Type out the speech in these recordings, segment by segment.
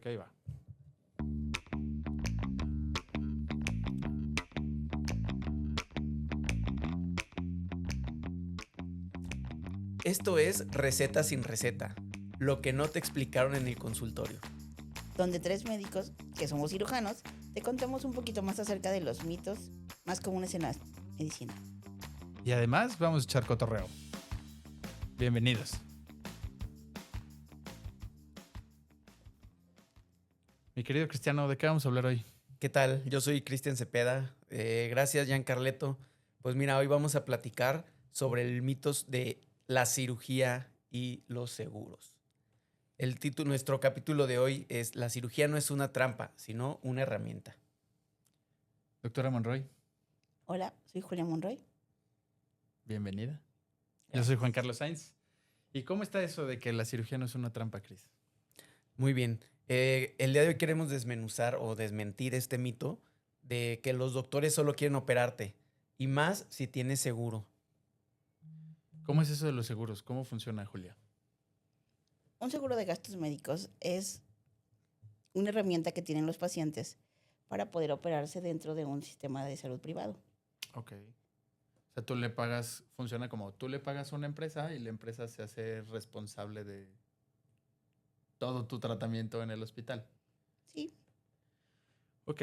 ahí va. Esto es Receta sin Receta, lo que no te explicaron en el consultorio. Donde 3 médicos, que somos cirujanos, te contamos un poquito más acerca de los mitos más comunes en la medicina. Y además vamos a echar cotorreo. Bienvenidos. Mi querido Cristiano, ¿de qué vamos a hablar hoy? ¿Qué tal? Yo soy Cristian Cepeda. Gracias, Giancarleto. Pues mira, hoy vamos a platicar sobre el mitos de la cirugía y los seguros. Nuestro capítulo de hoy es La cirugía no es una trampa, sino una herramienta. Doctora Monroy, Hola, soy Julia Monroy. bienvenida. Yo soy Juan Carlos Sainz. ¿Y cómo está eso de que la cirugía no es una trampa, Cris? Muy bien. El día de hoy queremos desmenuzar o desmentir este mito de que los doctores solo quieren operarte, y más si tienes seguro. ¿Cómo es eso de los seguros? ¿Cómo funciona, Julia? Un seguro de gastos médicos es una herramienta que tienen los pacientes para poder operarse dentro de un sistema de salud privado. Ok. O sea, tú le pagas, funciona como tú le pagas a una empresa y la empresa se hace responsable de todo tu tratamiento en el hospital. Sí, Ok.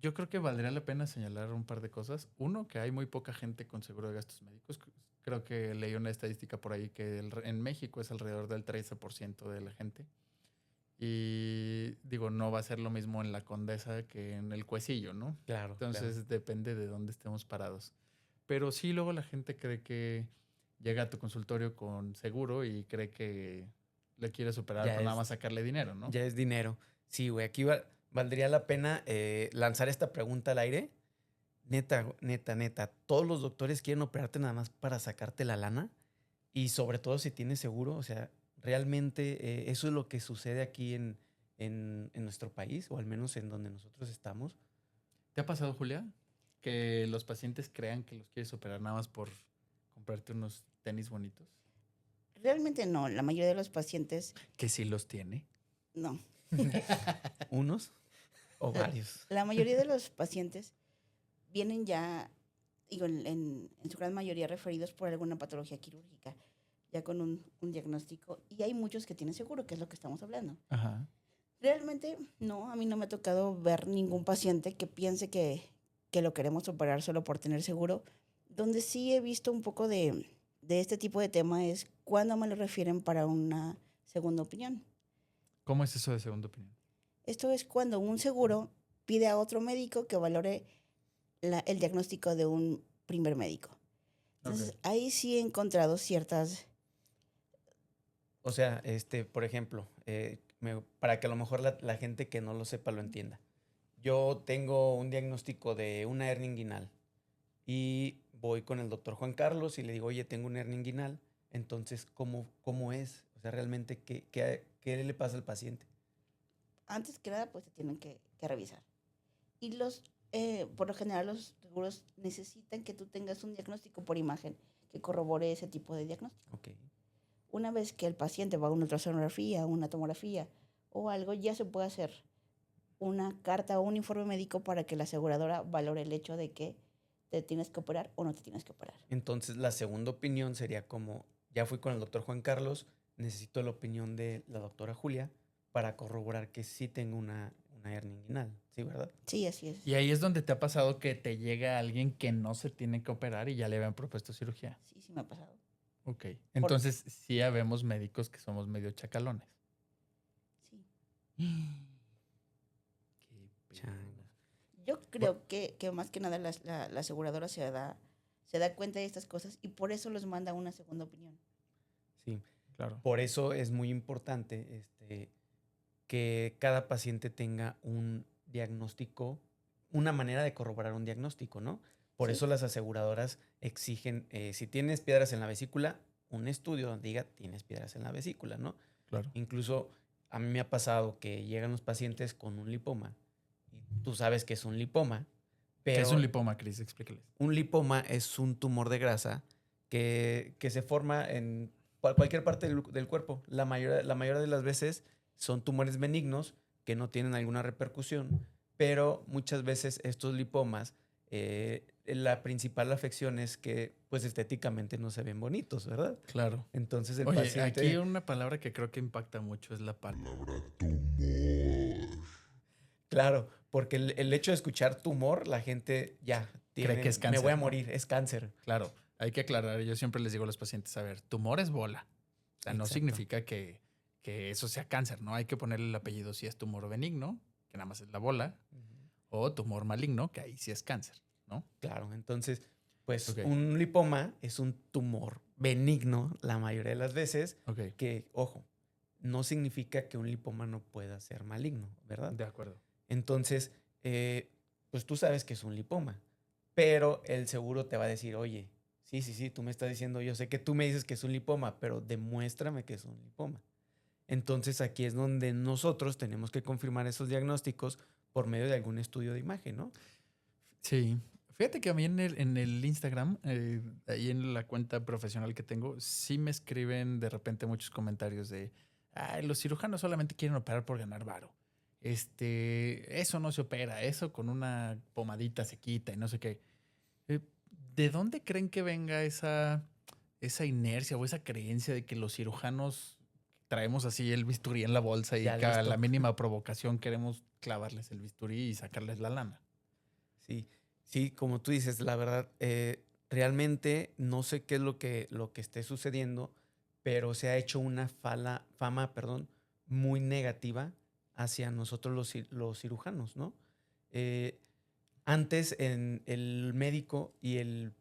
Yo creo que valdría la pena señalar un par de cosas. Uno, que hay muy poca gente con seguro de gastos médicos. Creo que leí una estadística por ahí que en México es alrededor del 13% de la gente. Y digo, no va a ser lo mismo en la Condesa que en el Cuecillo, ¿no? Claro, Entonces depende de dónde estemos parados. Pero sí, luego la gente cree que llega a tu consultorio con seguro y cree que le quieres operar Ya para nada es, más sacarle dinero, ¿no? ya es dinero. Sí, güey, aquí valdría la pena lanzar esta pregunta al aire. Neta, neta, neta, ¿todos los doctores quieren operarte nada más para sacarte la lana? Y sobre todo si tienes seguro, o sea, realmente eso es lo que sucede aquí en nuestro país, o al menos en donde nosotros estamos. ¿Te ha pasado, Julia, que los pacientes crean que los quieres operar nada más por comprarte unos tenis bonitos? realmente no. La mayoría de los pacientes, Que sí los tiene. no. ¿Unos o varios? La mayoría de los pacientes vienen ya, digo, en su gran mayoría referidos por alguna patología quirúrgica, ya con un diagnóstico. Y hay muchos que tienen seguro, que es lo que estamos hablando. Ajá. Realmente, no, a mí no me ha tocado ver ningún paciente que piense que lo queremos operar solo por tener seguro. Donde sí he visto un poco de este tipo de tema es cuando me lo refieren para una segunda opinión. ¿Cómo es eso de segunda opinión? Esto es cuando un seguro pide a otro médico que valore el diagnóstico de un primer médico. Entonces, Ok. ahí sí he encontrado ciertas... O sea, por ejemplo, para que a lo mejor la gente que no lo sepa lo entienda. Yo tengo un diagnóstico de una hernia inguinal y voy con el doctor Juan Carlos y le digo, oye, tengo una hernia inguinal. Entonces, ¿cómo es? O sea, realmente, ¿qué le pasa al paciente? Antes que nada, pues se tienen que revisar. Y por lo general, los seguros necesitan que tú tengas un diagnóstico por imagen que corrobore ese tipo de diagnóstico. Ok. Una vez que el paciente va a una ultrasonografía, una tomografía o algo, ya se puede hacer una carta o un informe médico para que la aseguradora valore el hecho de que te tienes que operar o no te tienes que operar. Entonces, la segunda opinión sería como, ya fui con el doctor Juan Carlos, necesito la opinión de la doctora Julia para corroborar que sí tengo una hernia inguinal. ¿Sí, verdad? Sí, así es. Y ahí es donde te ha pasado que te llega alguien que no se tiene que operar y ya le habían propuesto cirugía. Sí, sí me ha pasado. Ok. Entonces sí habemos médicos que somos medio chacalones. Sí. Qué pedo. Changos. Yo creo que más que nada la aseguradora se da cuenta de estas cosas y por eso los manda a una segunda opinión. Sí. Claro. Por eso es muy importante que cada paciente tenga un diagnóstico, una manera de corroborar un diagnóstico, ¿no? Por Sí. eso las aseguradoras exigen, si tienes piedras en la vesícula, un estudio donde diga tienes piedras en la vesícula, ¿no? Claro. Incluso a mí me ha pasado que llegan los pacientes con un lipoma y tú sabes que es un lipoma, ¿Qué es pero un lipoma, Cris? Explícales. un lipoma es un tumor de grasa que se forma en cualquier parte del cuerpo. La mayoría de las veces son tumores benignos que no tienen alguna repercusión, pero muchas veces estos lipomas, la principal afección es que pues estéticamente no se ven bonitos, ¿verdad? Claro. Entonces el Oye, paciente... aquí una palabra que creo que impacta mucho es la palabra. Claro, porque el hecho de escuchar tumor, la gente ya Cree que es me cáncer, voy a ¿no? morir, es cáncer. Claro, hay que aclarar. Yo siempre les digo a los pacientes, a ver, tumor es bola. O sea, no Exacto. significa que eso sea cáncer, ¿no? Hay que ponerle el apellido si es tumor benigno, que nada más es la bola, o tumor maligno, que ahí sí es cáncer, ¿no? Claro, entonces, pues Ok. un lipoma es un tumor benigno la mayoría de las veces, Ok, que, ojo, no significa que un lipoma no pueda ser maligno, ¿verdad? de acuerdo. Entonces, pues tú sabes que es un lipoma, pero el seguro te va a decir, oye, sí, tú me estás diciendo, yo sé que tú me dices que es un lipoma, pero demuéstrame que es un lipoma. Entonces aquí es donde nosotros tenemos que confirmar esos diagnósticos por medio de algún estudio de imagen, ¿no? Sí. Fíjate que a mí en el Instagram, ahí en la cuenta profesional que tengo, sí me escriben de repente muchos comentarios de, ay, los cirujanos solamente quieren operar por ganar varo. Eso no se opera, eso con una pomadita se quita y no sé qué. Eh, ¿De dónde creen que venga esa inercia o esa creencia de que los cirujanos traemos así el bisturí en la bolsa y Ya que a listo. la mínima provocación queremos clavarles el bisturí y sacarles la lana? Sí, como tú dices, la verdad, realmente no sé qué es lo que esté sucediendo, pero se ha hecho una fama, perdón, muy negativa hacia nosotros los cirujanos, ¿no? Eh, Antes el médico y el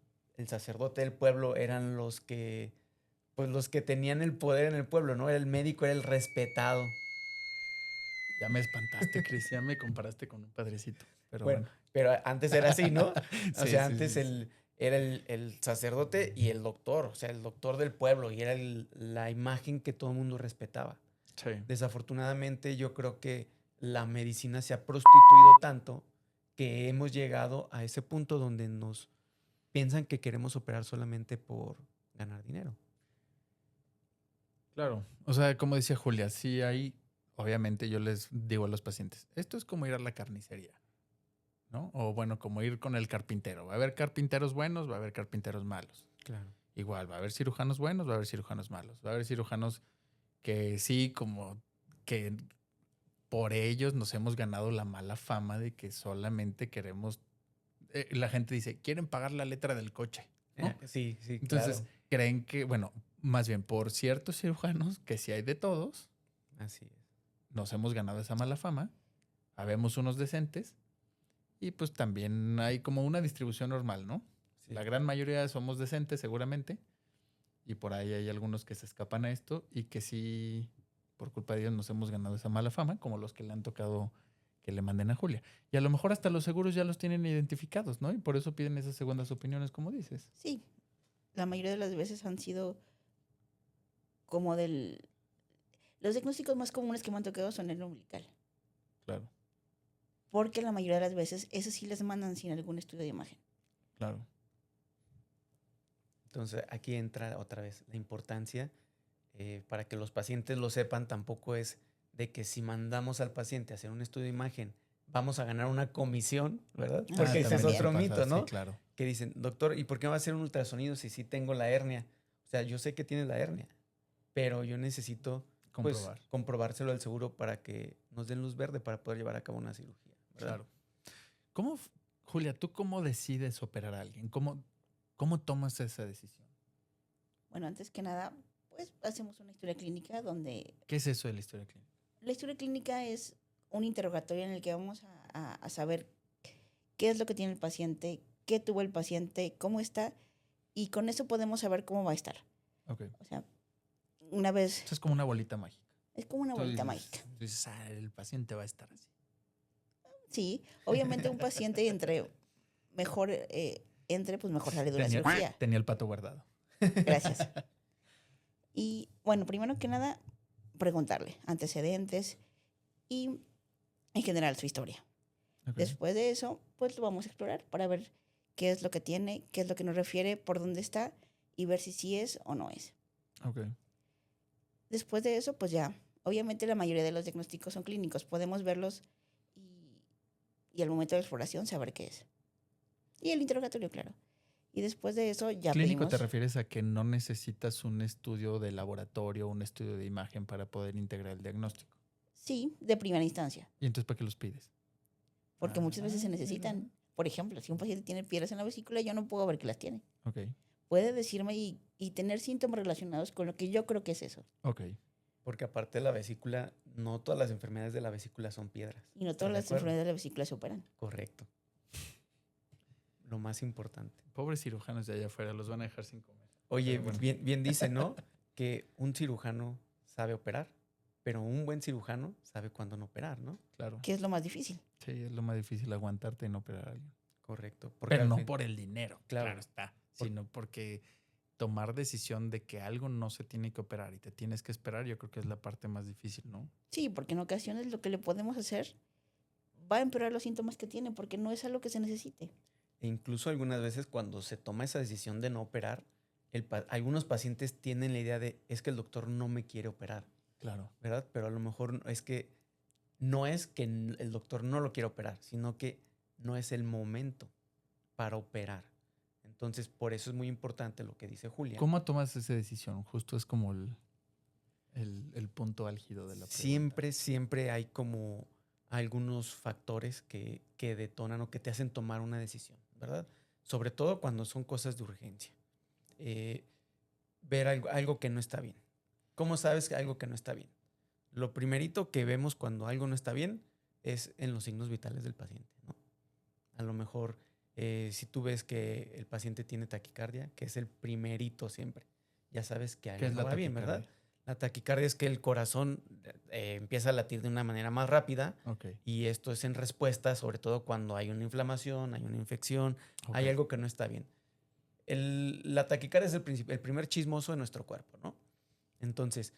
sacerdote del pueblo eran pues los que tenían el poder en el pueblo, ¿no? El médico era el respetado. Ya me espantaste, Cris, ya me comparaste con un padrecito, pero Bueno, bueno. pero antes era así, ¿no? O Sí, sea, sí, antes sí, sí. era el sacerdote y el doctor, o sea, el doctor del pueblo, y era la imagen que todo el mundo respetaba. Sí. Desafortunadamente, yo creo que la medicina se ha prostituido tanto que hemos llegado a ese punto donde nos piensan que queremos operar solamente por ganar dinero. Claro. O sea, como decía Julia, sí hay, obviamente yo les digo a los pacientes, esto es como ir a la carnicería, ¿no? O bueno, como ir con el carpintero. Va a haber carpinteros buenos, va a haber carpinteros malos. Claro. Igual, va a haber cirujanos buenos, va a haber cirujanos malos. Va a haber cirujanos que sí, como que por ellos nos hemos ganado la mala fama de que solamente queremos, la gente dice, quieren pagar la letra del coche, ¿no? Sí, Entonces, claro. creen que, bueno, más bien por ciertos cirujanos, que sí hay de todos, Así es. nos hemos ganado esa mala fama, habemos unos decentes y pues también hay como una distribución normal, ¿no? Sí. La gran mayoría somos decentes seguramente y por ahí hay algunos que se escapan a esto y que sí, por culpa de ellos nos hemos ganado esa mala fama, como los que le han tocado que le manden a Julia. Y a lo mejor hasta los seguros ya los tienen identificados, ¿no? Y por eso piden esas segundas opiniones, como dices. Sí, la mayoría de las veces han sido como del... Los diagnósticos más comunes que me han tocado son el umbilical. Claro, Porque la mayoría de las veces, esos sí les mandan sin algún estudio de imagen. claro. Entonces aquí entra otra vez la importancia, para que los pacientes lo sepan, tampoco es de que si mandamos al paciente a hacer un estudio de imagen, vamos a ganar una comisión, ¿verdad? Ah, Porque ese es también. otro pasa, mito, ¿no? Sí, claro. Que dicen, doctor, ¿y por qué me va a hacer un ultrasonido si sí tengo la hernia? O sea, yo sé que tienes la hernia, pero yo necesito pues Comprobar. comprobárselo al seguro para que nos den luz verde para poder llevar a cabo una cirugía, ¿verdad? Claro. ¿Cómo, Julia, tú cómo decides operar a alguien? ¿Cómo tomas esa decisión? Bueno, antes que nada, pues hacemos una historia clínica donde ¿Qué es eso de la historia clínica? la historia clínica es un interrogatorio en el que vamos a saber qué es lo que tiene el paciente, qué tuvo el paciente, cómo está, y con eso podemos saber cómo va a estar. Ok. O sea, una vez, Eso es como una bolita mágica. es como una Tú bolita dices- mágica. tú dices, el paciente va a estar así. Sí, obviamente un paciente pues mejor sale de una cirugía. Tenía el pato guardado. Gracias. Y bueno, primero que nada, preguntarle antecedentes y en general su historia. Ok. Después de eso, pues lo vamos a explorar para ver qué es lo que tiene, qué es lo que nos refiere, por dónde está y ver si sí es o no es. Ok. Después de eso, pues ya Obviamente la mayoría de los diagnósticos son clínicos, podemos verlos y al momento de la exploración saber qué es. Y el interrogatorio, claro. Y después de eso ya ¿Clínico te pedimos... refieres a que no necesitas un estudio de laboratorio, un estudio de imagen para poder integrar el diagnóstico? Sí, de primera instancia, ¿Y entonces para qué los pides? porque muchas veces se mira. necesitan. Por ejemplo, si un paciente tiene piedras en la vesícula, yo no puedo ver que las tiene. Ok, Puede decirme y tener síntomas relacionados con lo que yo creo que es eso. ok. Porque aparte de la vesícula, no todas las enfermedades de la vesícula son piedras. Y no ¿Estás todas de las acuerdo? enfermedades de la vesícula se operan. Correcto. Lo más importante. Pobres cirujanos de allá afuera, los van a dejar sin comer. Oye, Pero bueno. bien dice, ¿no? Que un cirujano sabe operar, pero un buen cirujano sabe cuándo no operar, ¿no? Claro. Que es lo más difícil. Sí, es lo más difícil aguantarte y no operar a alguien. Correcto. Porque Pero al no fin- por el dinero, Claro. claro está. Sino porque tomar decisión de que algo no se tiene que operar y te tienes que esperar, yo creo que es la parte más difícil, ¿no? Sí, porque en ocasiones lo que le podemos hacer va a empeorar los síntomas que tiene porque no es algo que se necesite. E incluso algunas veces cuando se toma esa decisión de no operar, algunos pacientes tienen la idea de, es que el doctor no me quiere operar, Claro. ¿verdad? Pero a lo mejor es que no es que el doctor no lo quiera operar, sino que no es el momento para operar. Entonces, por eso es muy importante lo que dice Julia. ¿Cómo tomas esa decisión? Justo es como el punto álgido de la pregunta. Siempre hay como algunos factores que detonan o que te hacen tomar una decisión, ¿verdad? Sobre todo cuando son cosas de urgencia. Ver algo que no está bien. ¿Cómo sabes que algo que no está bien? Lo primerito que vemos cuando algo no está bien es en los signos vitales del paciente, ¿no? A lo mejor si tú ves que el paciente tiene taquicardia, que es el primerito siempre, ya sabes que ¿Qué algo es no la va bien, ¿verdad? taquicardia? La taquicardia es que el corazón empieza a latir de una manera más rápida Ok. y esto es en respuesta, sobre todo cuando hay una inflamación, hay una infección, hay Ok. algo que no está bien. La taquicardia es el primer chismoso de nuestro cuerpo, ¿no? Entonces,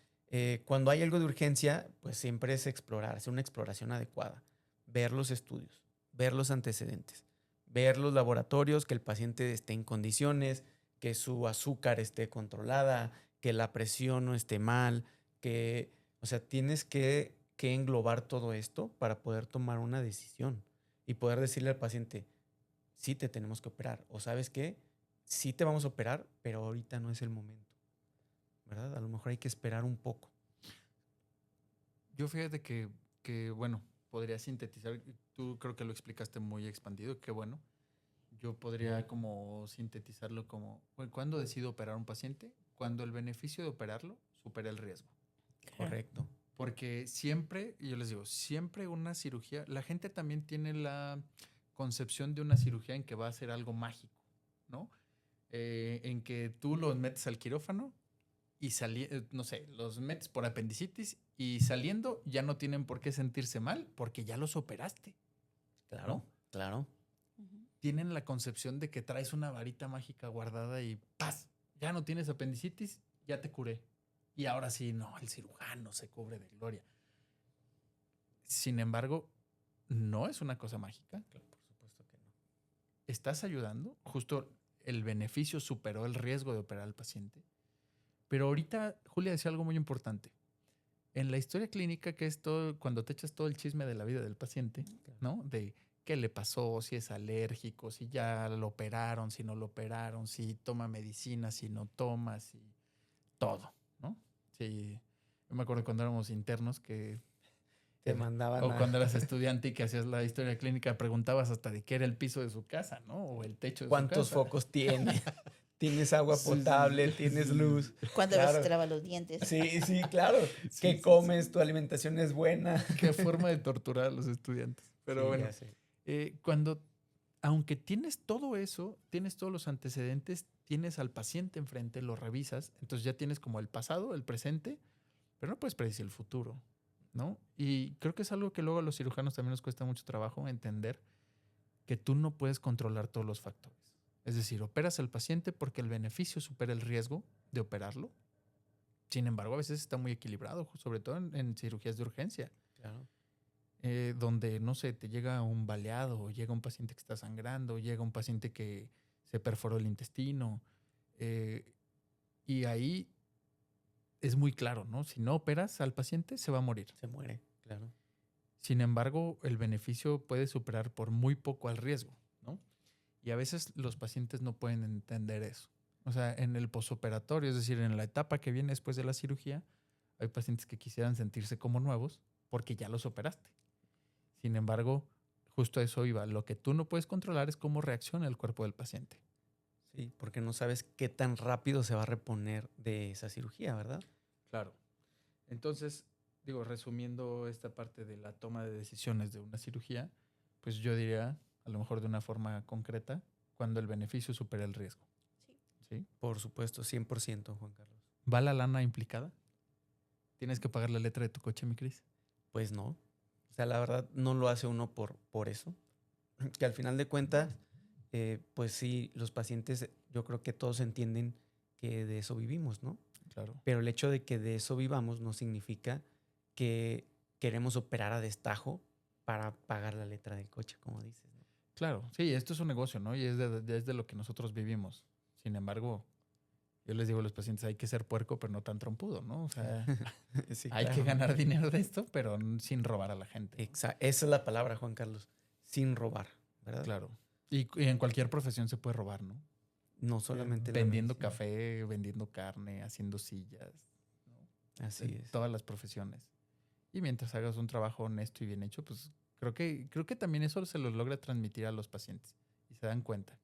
cuando hay algo de urgencia, pues siempre es explorar, hacer una exploración adecuada, ver los estudios, ver los antecedentes, ver los laboratorios, que el paciente esté en condiciones, que su azúcar esté controlada, que la presión no esté mal, o sea, tienes que englobar todo esto para poder tomar una decisión y poder decirle al paciente, sí te tenemos que operar, o sabes qué, sí te vamos a operar, pero ahorita no es el momento, ¿verdad? A lo mejor hay que esperar un poco. Yo fíjate que, bueno, podría sintetizar, tú creo que lo explicaste muy expandido, qué bueno. Yo podría como sintetizarlo como, bueno, ¿cuándo decido operar a un paciente? Cuando el beneficio de operarlo supera el riesgo. Correcto. Porque siempre, y yo les digo, siempre una cirugía, la gente también tiene la concepción de una cirugía en que va a ser algo mágico, ¿no? En que tú los metes al quirófano y no sé, los metes por apendicitis y saliendo ya no tienen por qué sentirse mal porque ya los operaste. Claro, ¿No? claro. Tienen la concepción de que traes una varita mágica guardada y ¡paz! Ya no tienes apendicitis, ya te curé. Y ahora sí, no, el cirujano se cubre de gloria. Sin embargo, no es una cosa mágica. Claro, por supuesto que no. Estás ayudando, justo el beneficio superó el riesgo de operar al paciente. Pero ahorita Julia decía algo muy importante. En la historia clínica, que es todo, cuando te echas todo el chisme de la vida del paciente, ¿no? De qué le pasó, si es alérgico, si ya lo operaron, si no lo operaron, si toma medicina, si no toma, si todo, ¿no? Sí. Yo me acuerdo cuando éramos internos que Te mandaban o cuando eras estudiante y que hacías la historia clínica, preguntabas hasta de qué era el piso de su casa, ¿no? O el techo de ¿Cuántos su casa. focos tiene? ¿Tienes agua Sí, potable? sí, ¿Tienes sí. luz? Cuando Claro. vas a lavar los dientes. Sí, sí, claro. Sí, ¿Qué sí, comes? ¿Tu alimentación es buena? Qué forma de torturar a los estudiantes. Pero Sí, bueno, ya sé. aunque tienes todo eso, tienes todos los antecedentes, tienes al paciente enfrente, lo revisas, entonces ya tienes como el pasado, el presente, pero no puedes predecir el futuro, ¿no? Y creo que es algo que luego a los cirujanos también nos cuesta mucho trabajo entender, que tú no puedes controlar todos los factores. Es decir, operas al paciente porque el beneficio supera el riesgo de operarlo. Sin embargo, a veces está muy equilibrado, sobre todo en cirugías de urgencia. Claro. Donde, no sé, te llega un baleado, o llega un paciente que está sangrando, llega un paciente que se perforó el intestino. Y ahí es muy claro, ¿no? Si no operas al paciente, se va a morir. Se muere, claro. Sin embargo, el beneficio puede superar por muy poco al riesgo, ¿no? Y a veces los pacientes no pueden entender eso. O sea, en el posoperatorio, es decir, en la etapa que viene después de la cirugía, hay pacientes que quisieran sentirse como nuevos porque ya los operaste. Sin embargo, justo a eso iba. Lo que tú no puedes controlar es cómo reacciona el cuerpo del paciente. Sí, porque no sabes qué tan rápido se va a reponer de esa cirugía, ¿verdad? Claro. Entonces, digo, resumiendo esta parte de la toma de decisiones de una cirugía, pues yo diría, a lo mejor de una forma concreta, cuando el beneficio supera el riesgo. ¿Sí? Por supuesto, 100%, Juan Carlos. ¿Va la lana implicada? ¿Tienes que pagar la letra de tu coche, mi Cris? Pues no. O sea, la verdad no lo hace uno por eso. Que al final de cuentas, pues sí, los pacientes, yo creo que todos entienden que de eso vivimos, ¿no? Claro. Pero el hecho de que de eso vivamos no significa que queremos operar a destajo para pagar la letra del coche, como dices, ¿no? Claro, sí, esto es un negocio, ¿no? Y es de lo que nosotros vivimos. Sin embargo, yo les digo a los pacientes, hay que ser puerco, pero no tan trompudo, ¿no? O sea, Sí, hay que ganar dinero de esto, pero sin robar a la gente. Esa es la palabra, Juan Carlos. Sin robar, ¿verdad? Claro. Y en cualquier profesión se puede robar, ¿no? No solamente la Vendiendo medicina. café, vendiendo carne, haciendo sillas, ¿no? Así En es. todas las profesiones. Y mientras hagas un trabajo honesto y bien hecho, pues creo que también eso se lo logra transmitir a los pacientes. Y se dan cuenta.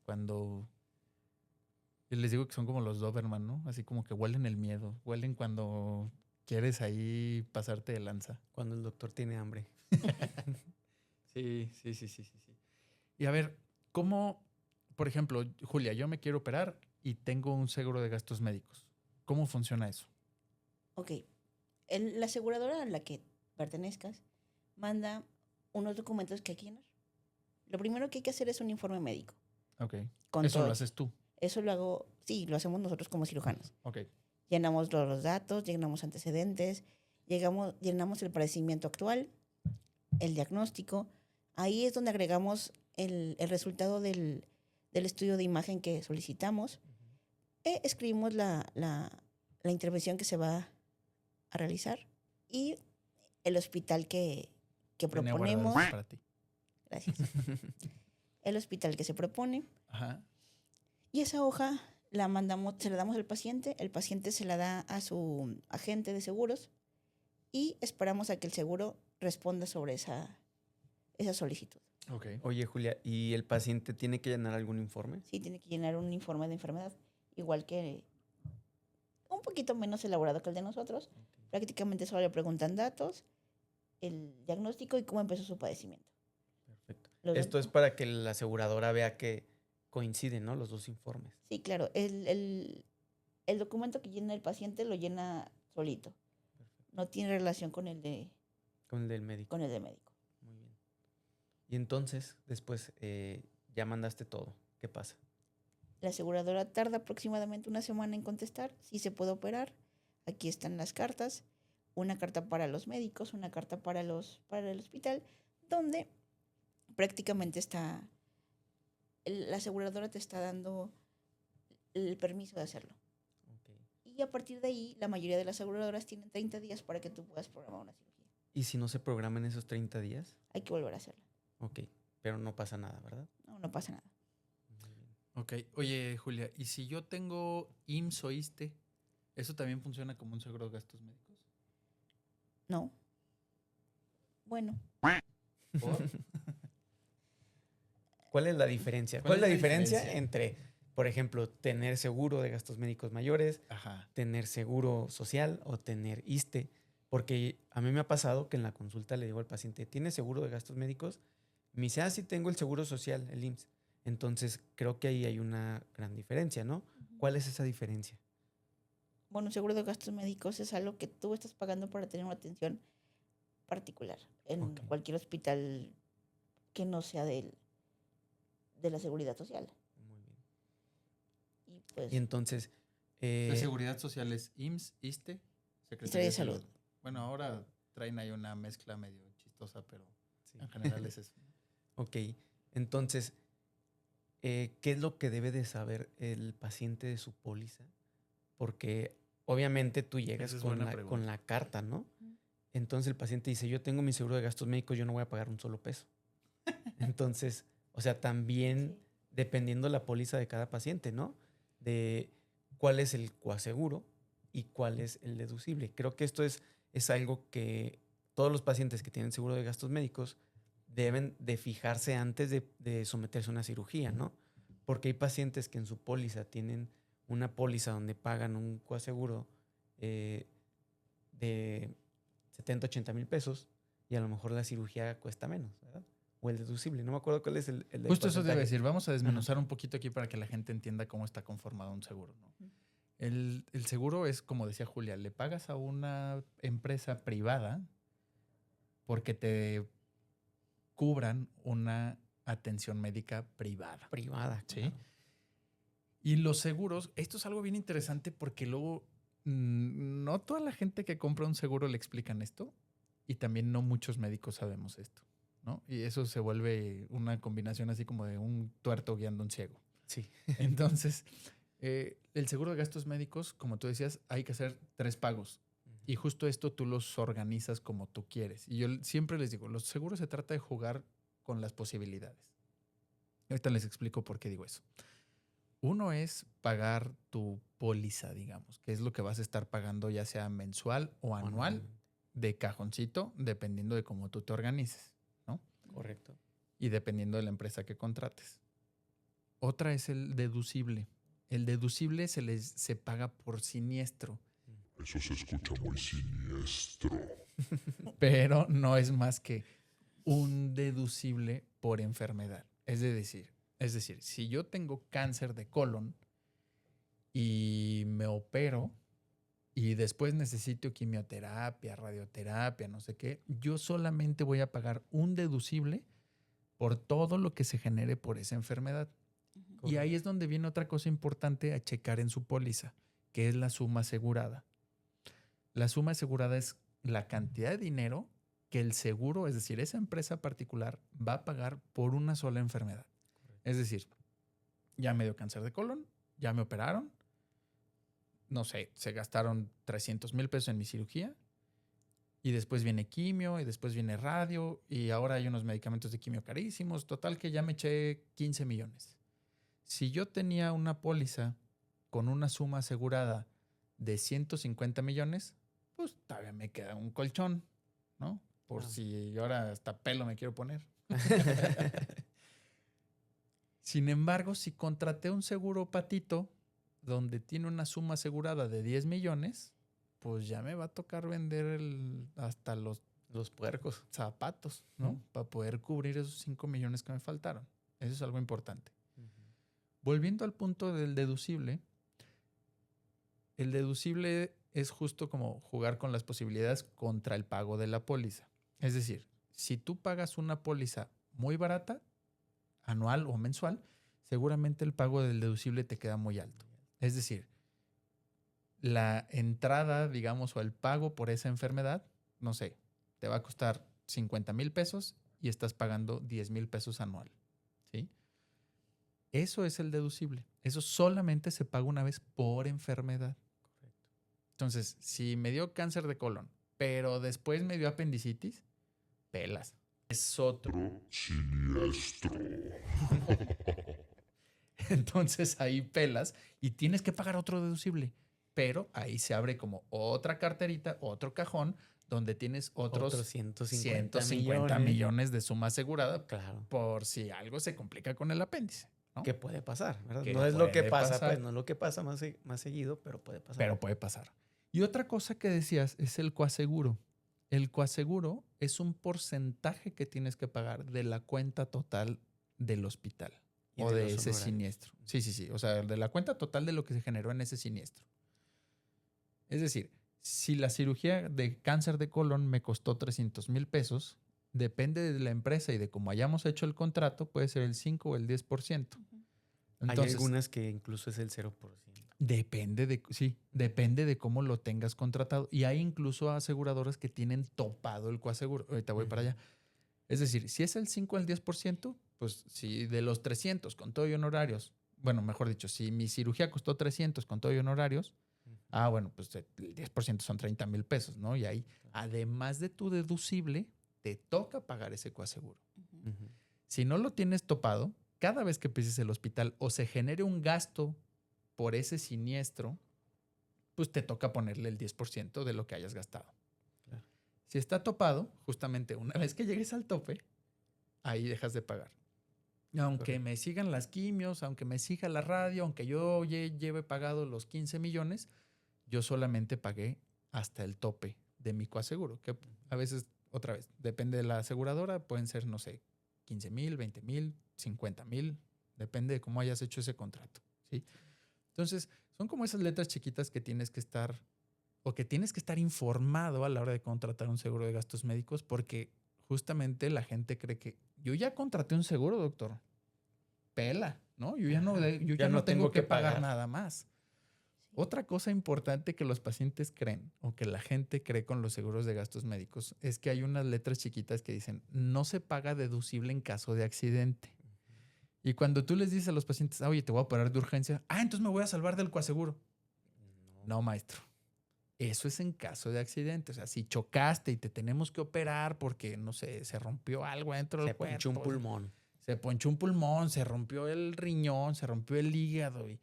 Cuando yo les digo que son como los Doberman, ¿no? Así como que huelen el miedo, huelen cuando quieres ahí pasarte de lanza. Cuando el doctor tiene hambre. Sí. Y a ver, ¿cómo, por ejemplo, Julia, yo me quiero operar y tengo un seguro de gastos médicos? ¿Cómo funciona eso? Ok. La aseguradora a la que pertenezcas manda unos documentos que hay que llenar. Lo primero que hay que hacer es un informe médico. Ok. Con Eso lo todo. haces tú. Eso lo hago, sí, lo hacemos nosotros como cirujanos. Ok. Llenamos todos los datos, llenamos antecedentes, llenamos el padecimiento actual, el diagnóstico. Ahí es donde agregamos el resultado del estudio de imagen que solicitamos. Escribimos la intervención que se va a realizar y el hospital que Tenía guardado proponemos. eso para ti. Gracias. El hospital que se propone. Ajá. Y esa hoja la mandamos, se la damos al paciente, el paciente se la da a su agente de seguros y esperamos a que el seguro responda sobre esa solicitud. Ok. Oye, Julia, ¿y el paciente tiene que llenar algún informe? Sí, tiene que llenar un informe de enfermedad, igual que un poquito menos elaborado que el de nosotros. Prácticamente solo le preguntan datos, el diagnóstico y cómo empezó su padecimiento. Perfecto. Los Esto datos- es para que la aseguradora vea que coinciden, ¿no? Los dos informes. Sí, claro. El documento que llena el paciente lo llena solito. No tiene relación con el de Con el del médico. con el de médico. Muy bien. Y entonces, después, ya mandaste todo. ¿Qué pasa? La aseguradora tarda aproximadamente una semana en contestar si se puede operar. Aquí están las cartas. Una carta para los médicos, una carta para el hospital, donde prácticamente la aseguradora te está dando el permiso de hacerlo. Ok. Y a partir de ahí, la mayoría de las aseguradoras tienen 30 días para que tú puedas programar una cirugía. ¿Y si no se programa en esos 30 días? Hay que volver a hacerla. Ok, pero no pasa nada, ¿verdad? No pasa nada. Muy bien. Ok. Oye, Julia, ¿y si yo tengo IMSS o ISSSTE, eso también funciona como un seguro de gastos médicos? No. Bueno, ¿Por? ¿Cuál es la diferencia? ¿Cuál ¿Cuál es la es la diferencia diferencia? entre, por ejemplo, tener seguro de gastos médicos mayores, Ajá. tener seguro social o tener ISSSTE? Porque a mí me ha pasado que en la consulta le digo al paciente, ¿tiene seguro de gastos médicos? Me dice, sí tengo el seguro social, el IMSS. Entonces, creo que ahí hay una gran diferencia, ¿no? ¿Cuál es esa diferencia? bueno, seguro de gastos médicos es algo que tú estás pagando para tener una atención particular en Ok. cualquier hospital que no sea de la seguridad social. Muy bien. Y pues, Y entonces, La seguridad social es IMSS, ISSSTE, Secretaría de Salud. Bueno, ahora traen ahí una mezcla medio chistosa, pero sí. en general es eso. Ok, entonces, ¿qué es lo que debe de saber el paciente de su póliza? Porque obviamente tú llegas Esa es con buena la, pregunta. con la carta, ¿no? Entonces el paciente dice, yo tengo mi seguro de gastos médicos, yo no voy a pagar un solo peso. Entonces, o sea, también Sí. dependiendo la póliza de cada paciente, ¿no? De cuál es el coaseguro y cuál es el deducible. Creo que esto es algo que todos los pacientes que tienen seguro de gastos médicos deben de fijarse antes de someterse a una cirugía, ¿no? Porque hay pacientes que en su póliza tienen una póliza donde pagan un coaseguro de 70, 80 mil pesos y a lo mejor la cirugía cuesta menos, ¿verdad? O el deducible. No me acuerdo cuál es el del Justo eso te iba a porcentaje. decir. Vamos a desmenuzar un poquito aquí para que la gente entienda cómo está conformado un seguro, ¿no? Ujú. El seguro es, como decía Julia, le pagas a una empresa privada porque te cubran una atención médica privada. Privada, ¿Sí? claro. Y los seguros, esto es algo bien interesante porque luego no toda la gente que compra un seguro le explican esto y también no muchos médicos sabemos esto, ¿no? Y eso se vuelve una combinación así como de un tuerto guiando a un ciego. Sí. Entonces, el seguro de gastos médicos, como tú decías, hay que hacer 3 pagos. Y justo esto tú los organizas como tú quieres. Y yo siempre les digo, los seguros se trata de jugar con las posibilidades. Ahorita les explico por qué digo eso. Uno es pagar tu póliza, digamos, que es lo que vas a estar pagando ya sea mensual o anual de cajoncito, dependiendo de cómo tú te organices, ¿no? Correcto. Y dependiendo de la empresa que contrates. Otra es el deducible. El deducible se paga por siniestro, Eso se escucha muy siniestro. pero no es más que un deducible por enfermedad. Es decir, si yo tengo cáncer de colon y me opero y después necesito quimioterapia, radioterapia, no sé qué, yo solamente voy a pagar un deducible por todo lo que se genere por esa enfermedad. Ujú. Y ahí es donde viene otra cosa importante a checar en su póliza, que es la suma asegurada. La suma asegurada es la cantidad de dinero que el seguro, es decir, esa empresa particular, va a pagar por una sola enfermedad. Es decir, ya me dio cáncer de colon, ya me operaron, no sé, se gastaron 300 mil pesos en mi cirugía y después viene quimio y después viene radio y ahora hay unos medicamentos de quimio carísimos. Total que ya me eché 15 millones. Si yo tenía una póliza con una suma asegurada de 150 millones, pues todavía me queda un colchón, ¿no? Por si ahora hasta pelo me quiero poner. Sin embargo, si contraté un seguro patito donde tiene una suma asegurada de 10 millones, pues ya me va a tocar vender hasta los puercos. zapatos, ¿no? Ujú. Para poder cubrir esos 5 millones que me faltaron. Eso es algo importante. Volviendo al punto del deducible, el deducible es justo como jugar con las posibilidades contra el pago de la póliza. Es decir, si tú pagas una póliza muy barata, anual o mensual, seguramente el pago del deducible te queda muy alto. Es decir, la entrada, digamos, o el pago por esa enfermedad, no sé, te va a costar 50 mil pesos y estás pagando 10 mil pesos anual. ¿Sí? Eso es el deducible. Eso solamente se paga una vez por enfermedad. Correcto. Entonces, si me dio cáncer de colon, pero después me dio apendicitis, pelas. Es otro. Siniestro. Entonces ahí pelas y tienes que pagar otro deducible. Pero ahí se abre como otra carterita, otro cajón, donde tienes otros 150 millones de suma asegurada Claro. por si algo se complica con el apéndice, ¿no? Que puede pasar, ¿verdad? Que No es lo que puede pasa, pasar. pues, no es lo que pasa más seguido, pero puede pasar. Pero puede pasar. Y otra cosa que decías es el coaseguro. El coaseguro es un porcentaje que tienes que pagar de la cuenta total del hospital Y o de los ese honorarios. siniestro. Sí. O sea, de la cuenta total de lo que se generó en ese siniestro. Es decir, si la cirugía de cáncer de colon me costó 300 mil pesos, depende de la empresa y de cómo hayamos hecho el contrato, puede ser el 5 o el 10%. Hay Entonces, algunas que incluso es el 0%. depende de cómo lo tengas contratado. Y hay incluso aseguradoras que tienen topado el coaseguro. Ahorita voy para allá. Es decir, si es el 5 o el 10%, pues si de los 300 con todo y honorarios, bueno, mejor dicho, si mi cirugía costó 300 con todo y honorarios, Ah, bueno, pues el 10% son 30,000 pesos, ¿no? Y ahí, además de tu deducible, te toca pagar ese coaseguro. Ujú. Si no lo tienes topado, cada vez que pises el hospital o se genere un gasto por ese siniestro, pues te toca ponerle el 10% de lo que hayas gastado. Claro. Si está topado, justamente una vez que llegues al tope, ahí dejas de pagar. Aunque Correcto. me sigan las quimios, aunque me siga la radio, aunque yo lleve pagado los 15 millones, yo solamente pagué hasta el tope de mi coaseguro, que a veces, otra vez, depende de la aseguradora, pueden ser, no sé, 15,000, 20,000, 50,000, depende de cómo hayas hecho ese contrato, ¿sí? Entonces, son como esas letras chiquitas que tienes que estar, o que tienes que estar informado a la hora de contratar un seguro de gastos médicos, porque justamente la gente cree que yo ya contraté un seguro, doctor. Pela, ¿no? Yo ya no, yo ya no tengo que pagar nada más. Otra cosa importante que los pacientes creen o que la gente cree con los seguros de gastos médicos es que hay unas letras chiquitas que dicen no se paga deducible en caso de accidente. Y cuando tú les dices a los pacientes, oye, te voy a operar de urgencia, entonces me voy a salvar del coaseguro. No, maestro. Eso es en caso de accidente. O sea, si chocaste y te tenemos que operar porque, no sé, se rompió algo dentro del cuerpo. Se ponchó un pulmón. Se ponchó un pulmón, se rompió el riñón, se rompió el hígado y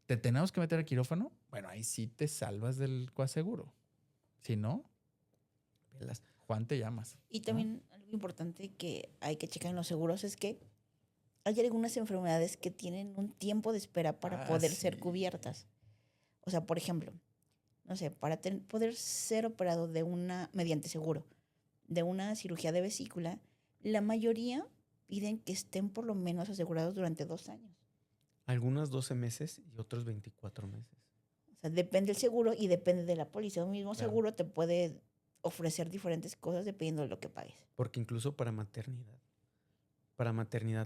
te tenemos que meter al quirófano. Bueno, ahí sí te salvas del coaseguro. Si no, Pelas. Juan te llamas. Y también algo importante que hay que checar en los seguros es que hay algunas enfermedades que tienen un tiempo de espera para poder ser Sí. cubiertas. O sea, por ejemplo, no sé, para poder ser operado mediante seguro de una cirugía de vesícula, la mayoría piden que estén por lo menos asegurados durante 2 años. Algunos 12 meses y otros 24 meses. O sea, depende del seguro y depende de la póliza. Un mismo Claro. seguro te puede ofrecer diferentes cosas dependiendo de lo que pagues. Porque incluso para maternidad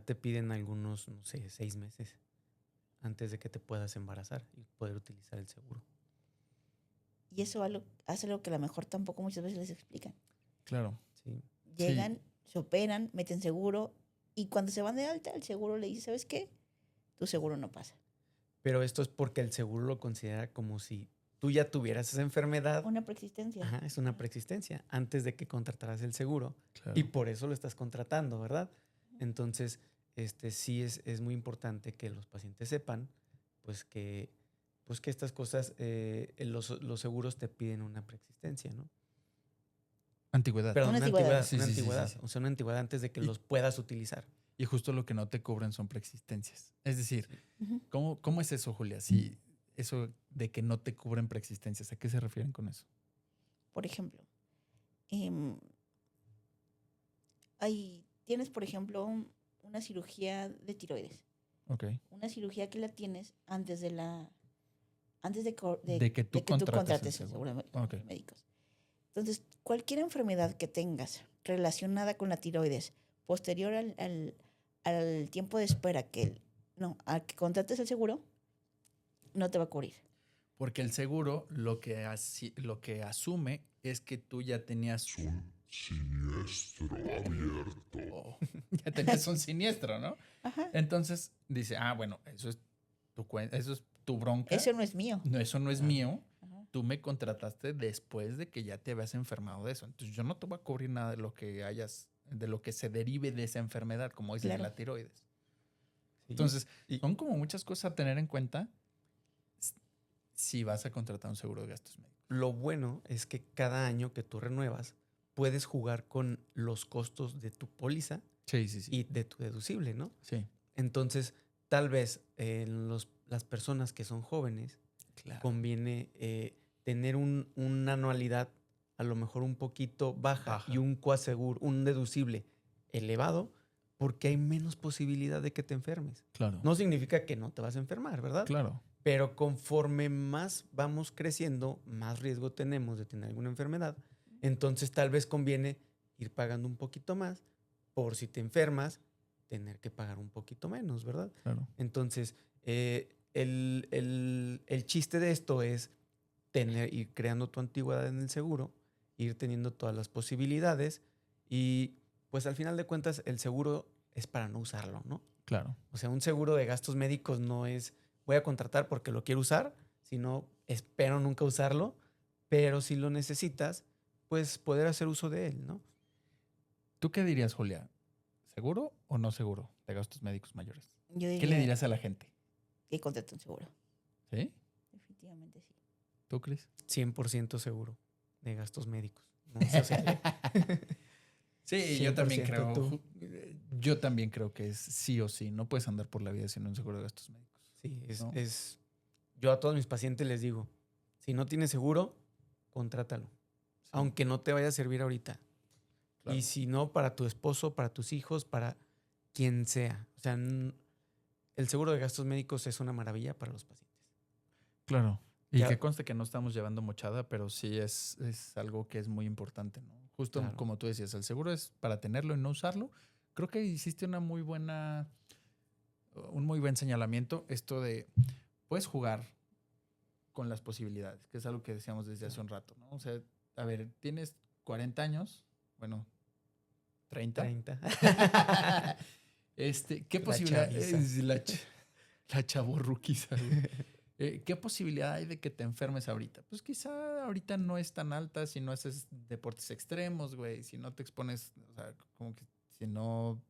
te piden algunos, no sé, 6 meses antes de que te puedas embarazar y poder utilizar el seguro. Y eso hace algo que a lo mejor tampoco muchas veces les explican. Claro. Sí. Llegan, se operan, meten seguro y cuando se van de alta, el seguro le dice, ¿sabes qué? Tu seguro no pasa. Pero esto es porque el seguro lo considera como si tú ya tuvieras esa enfermedad. Una preexistencia. Ajá, es una preexistencia antes de que contrataras el seguro. Claro. Y por eso lo estás contratando, ¿verdad? Entonces, sí es muy importante que los pacientes sepan pues que estas cosas, los seguros te piden una preexistencia, ¿no? Antigüedad. Perdón, Una una antigüedad. antigüedad, Sí, una sí, sí, antigüedad. sí. O sea, una antigüedad antes de que Y- los puedas utilizar. Y justo lo que no te cubren son preexistencias. Es decir, Ujú. ¿cómo es eso, Julia? Si eso de que no te cubren preexistencias, ¿a qué se refieren con eso? Por ejemplo, tienes, por ejemplo, una cirugía de tiroides. Ok. Una cirugía que la tienes antes de De que tú contrates contrates el el seguro. seguro Ok. médicos. Entonces, cualquier enfermedad que tengas relacionada con la tiroides posterior al tiempo de espera a que contrates el seguro, no te va a cubrir. Porque el seguro lo que asume es que tú ya tenías Es un siniestro abierto. ya tenías un siniestro, ¿no? Ajá. Entonces dice, bueno, eso es eso es tu bronca. Eso no es mío. No, eso no es mío. Ajá. Tú me contrataste después de que ya te habías enfermado de eso. Entonces yo no te voy a cubrir nada de lo que se derive de esa enfermedad, como dices, Claro. la tiroides. Sí. Entonces, Y- son como muchas cosas a tener en cuenta si vas a contratar un seguro de gastos médicos. Lo bueno es que cada año que tú renuevas, puedes jugar con los costos de tu póliza Sí, sí, sí. y de tu deducible, ¿no? Sí, Entonces, tal vez las personas que son jóvenes claro. conviene tener una anualidad a lo mejor un poquito baja y un coaseguro, un deducible elevado, porque hay menos posibilidad de que te enfermes. Claro. No significa que no te vas a enfermar, ¿verdad? Claro. Pero conforme más vamos creciendo, más riesgo tenemos de tener alguna enfermedad. Entonces tal vez conviene ir pagando un poquito más por si te enfermas, tener que pagar un poquito menos, ¿verdad? Claro. Entonces, el chiste de esto es ir creando tu antigüedad en el seguro, ir teniendo todas las posibilidades y pues al final de cuentas el seguro es para no usarlo, ¿no? Claro. O sea, un seguro de gastos médicos no es voy a contratar porque lo quiero usar, Si no, espero nunca usarlo, pero si lo necesitas, pues poder hacer uso de él, ¿no? ¿Tú qué dirías, Julia? ¿Seguro o no seguro de gastos médicos mayores? Yo ¿Qué le diría dirías a la gente? que contraten seguro. ¿Sí? Definitivamente sí. ¿Tú, Cris? 100% seguro de gastos médicos. No sé, o sea, Sí, yo también 100% creo. tú. Yo también creo que es sí o sí. No puedes andar por la vida sin un seguro de gastos médicos. Sí, ¿No? yo a todos mis pacientes les digo, si no tienes seguro, contrátalo, Sí, aunque no te vaya a servir ahorita. claro. Y si no, para tu esposo, para tus hijos, para quien sea. O sea, el seguro de gastos médicos es una maravilla para los pacientes. Claro. Y Ya- que conste que no estamos llevando mochada, pero sí es algo que es muy importante, ¿no? Justo Claro. como tú decías, el seguro es para tenerlo y no usarlo. Creo que hiciste un muy buen señalamiento. Esto de, puedes jugar con las posibilidades, que es algo que decíamos desde hace un rato, ¿no? O sea, a ver, tienes 40 años, bueno, 30. 30. ¿Qué La posibilidad chaviza. es la chavorruquiza, güey? ¿Qué posibilidad hay de que te enfermes ahorita? Pues quizá ahorita no es tan alta si no haces deportes extremos, güey, si no te expones, o sea, como que si no, o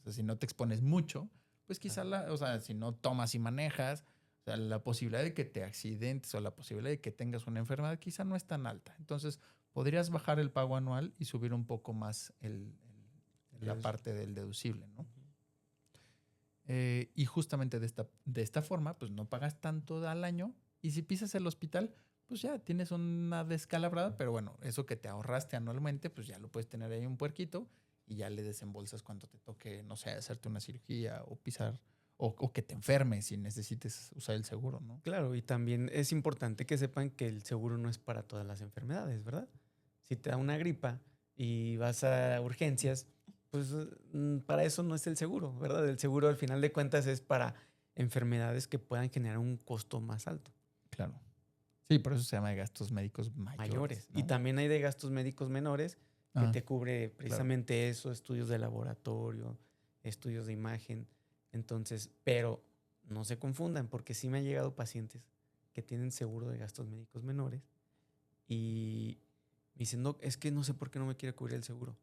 sea, si no te expones mucho, pues quizá o sea, si no tomas y manejas, o sea, la posibilidad de que te accidentes o la posibilidad de que tengas una enfermedad quizá no es tan alta. Entonces, podrías bajar el pago anual y subir un poco más la parte del deducible, ¿no? Y justamente de esta forma, pues no pagas tanto al año. Y si pisas el hospital, pues ya tienes una descalabrada, pero bueno, eso que te ahorraste anualmente, pues ya lo puedes tener ahí un puerquito y ya le desembolsas cuando te toque, no sé, hacerte una cirugía o pisar, o que te enfermes si necesites usar el seguro, ¿no? Claro, y también es importante que sepan que el seguro no es para todas las enfermedades, ¿verdad? Si te da una gripa y vas a urgencias, pues para eso no es el seguro, ¿verdad? El seguro al final de cuentas es para enfermedades que puedan generar un costo más alto, Claro. Sí, por eso se llama de gastos médicos mayores. Y ¿no? también hay de gastos médicos menores que Ah, te cubre precisamente eso, estudios de laboratorio, estudios de imagen. Entonces, pero no se confundan, porque sí me han llegado pacientes que tienen seguro de gastos médicos menores y me dicen, no, es que no sé por qué no me quiere cubrir el seguro.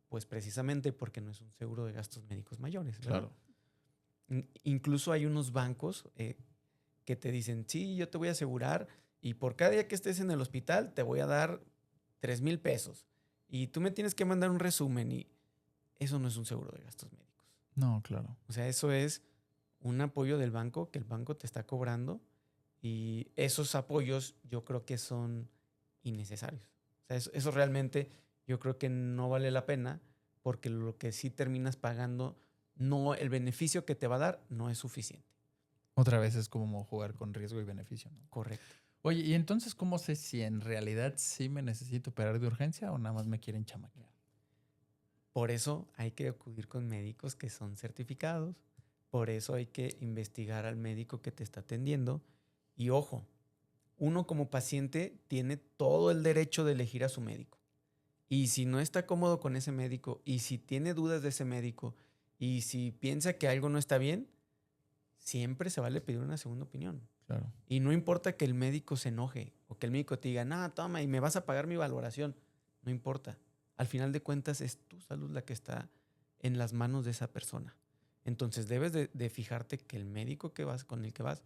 Pues precisamente porque no es un seguro de gastos médicos mayores, ¿verdad? claro. Incluso hay unos bancos que te dicen, sí, yo te voy a asegurar y por cada día que estés en el hospital te voy a dar 3,000 pesos. Y tú me tienes que mandar un resumen y eso no es un seguro de gastos médicos. No, claro. O sea, eso es un apoyo del banco que el banco te está cobrando y esos apoyos yo creo que son innecesarios. O sea, eso realmente yo creo que no vale la pena porque lo que sí terminas pagando, no, el beneficio que te va a dar no es suficiente. Otra vez es como jugar con riesgo y beneficio, ¿no? Correcto. Oye, ¿y entonces cómo sé si en realidad sí me necesito operar de urgencia o nada más me quieren chamaquear? Por eso hay que acudir con médicos que son certificados. Por eso hay que investigar al médico que te está atendiendo. Y ojo, uno como paciente tiene todo el derecho de elegir a su médico. Y si no está cómodo con ese médico, y si tiene dudas de ese médico, y si piensa que algo no está bien, siempre se vale pedir una segunda opinión. Claro. Y no importa que el médico se enoje o que el médico te diga, no, toma y me vas a pagar mi valoración. No importa. Al final de cuentas es tu salud la que está en las manos de esa persona. Entonces debes de fijarte que el médico con el que vas